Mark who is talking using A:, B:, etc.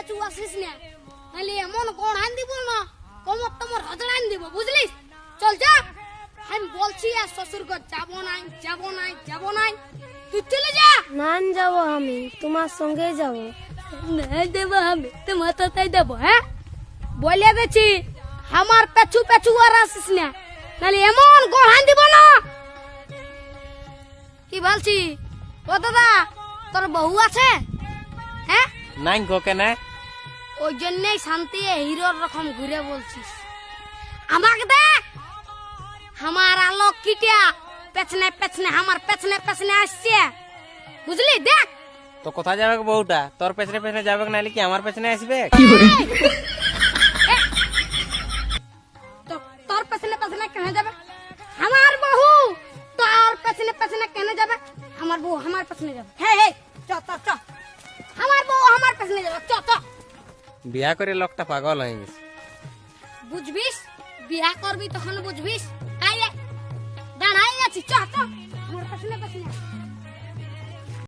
A: পেছু আসিস না, নাহলে এমন কোন আন দিব না কমর তোমার হজড় আন দিব, বুঝলিস? চল যা, আমি বলছি আর শ্বশুর ঘর যাবো নাই যাবো নাই যাবো নাই, তুই চলে যা।
B: না যাব, আমি তোমার সঙ্গে যাব।
A: না দেবো, আমি তোমার তাই দেবো। হ্যাঁ বলে দিচ্ছি, আমার পেছু পেছু আর আসিস না, নাহলে এমন গড়ান দিব না। কি বলছি ও দাদা, তোর বউ আছে? হ্যাঁ
C: নাই গো কেন?
A: ওই জন্যই শান্তি হিরোর রকম ঘুরে বলছিস। আমাকে দেখ, আমার আলোক কিটিয়া পেছনে পেছনে আমার পেছনে পেছনে আসছে, বুঝলি? দেখ
C: তো কোথায় যাবে গো বউটা? তোর পেছনে পেছনে যাবে নাহলে কি আমার পেছনে আসবে?
A: তোর পেছনে পেছনে কেন যাবে? আমার বউ তোর পেছনে পেছনে কেন যাবে? আমার বউ আমার পেছনে যাবে। হে হে চ চ চ, আমার বউ আমার পেছনে যাবে, চ চ।
C: বিয়া করে লোকটা পাগল হয়ে গেছে।
A: বুঝবিস, বিয়া করবি তখন বুঝবিস। আয় দাঁড়াই আছি, চ চ আমার পেছনে পেছনে।